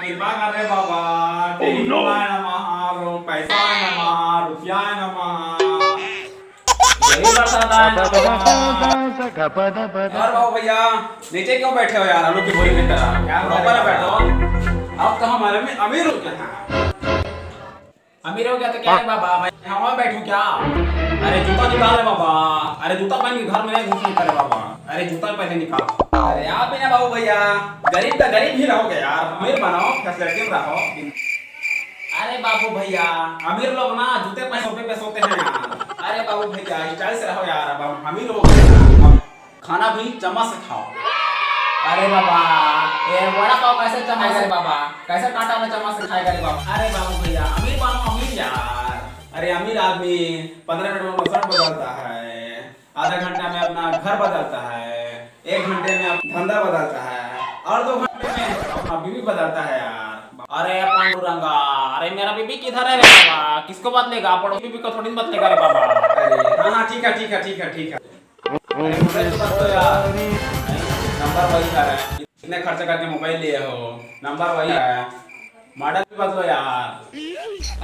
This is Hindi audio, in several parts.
कृपा कर रे बाबा। टेलीफोन नमः, पैसा नमः, रुपया नमः। और बाबू भैया नीचे क्यों बैठे हो यार, आलू की बोरी की तरह? यार ऊपर बैठो। अब तो हमारे में अमीर हो गया। अमीर हो गया तो क्या है बाबा, मैं यहाँ बैठूं क्या? अरे जूता निकाल रे बाबा। अरे जूता पहन के घर में नहीं घुसने करे बाबा। अरे जूता पहले निकाल। अरे आप भी ना बाबू भैया, गरीब का गरीब ही रहोगे यार, अमीर बनाओ, फैसिलिटी में रहो। अरे बाबू भैया अमीर लोग ना जूते पे सोफे पे सोते हैं यार। अरे बाबू भैया स्टाइल से रहो यार, अब अमीर हो गए ना, खाना भी चम्मच से खाओ। अरे बाबा ये वड़ा पाव कैसे चम्मच से बाबा, कैसे कांटा में चम्मच से खाएगा रे बाबा? अरे बाबू भैया अमीर बनो अमीर यार। अरे अमीर आदमी 15 मिनट में शर्ट बदलता है, आधा घंटा में अपना घर बदलता है, 1 घंटे में धंधा बदलता है, और 2 घंटे में अपना बीवी बदलता है यार। अरे पांडुरंगा, अरे मेरा बीबी किधर है रे बाबा? किसको बदलेगा? पड़ो बीबी को थोड़ी बदलेगा रे बाबा। अरे हाँ ठीक है ठीक है ठीक है ठीक है। तो यार नंबर वही है, इतने खर्चा करके मोबाइल लिए हो, नंबर वही है, मॉडल भी बदलो यार।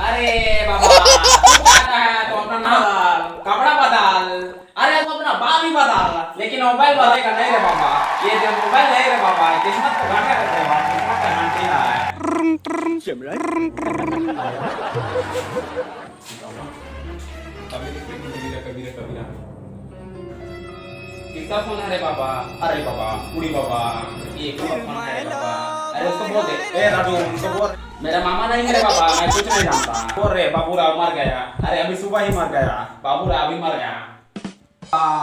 अरे बाबा है तो अपना नाम कपड़ा बदल, अरे तो अपना बाल भी बदल, लेकिन मोबाइल बदलेगा नहीं रे बाबा। ये जो मोबाइल नहीं रे बाबा, किस्मत को घाटा करते हैं, किस्मत का घंटी है। कबीरा किसका फोन है रे बाबा? अरे बाबा कुड़ी बाबा, ये कौन फोन है रे बाबा? अरे उसको बोल दे, ए राजू उसको बोल, मेरा मामा नहीं है रे बाबा, मैं कुछ नहीं जानता। बोल रे बाबूराव मर गया। अरे अभी सुबह ही मर गया बाबूराव, अभी मर गया।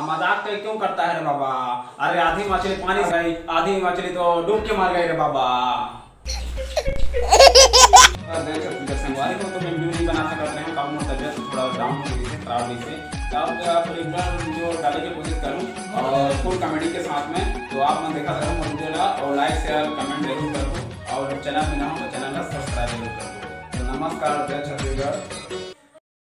मजाक तो क्यों करता है रे बाबा? अरे आधी मछली पानी से गई, आधी मछली तो डूब के मर गई रे बाबा। संगवारी को तो मैं वीडियो नहीं बना सकते हैं, काफी मेरी तबीयत थोड़ा डाउन हो गई है, खराब नहीं से तो एक बार वीडियो डालने की कोशिश करूं और फुल कॉमेडी के साथ में। तो आप मैं देखा करूँ वीडियो और लाइक शेयर कमेंट जरूर करूँ, और चैनल में ना हो तो चैनल का सब्सक्राइब जरूर करूँ। तो नमस्कार, जय छत्तीसगढ़।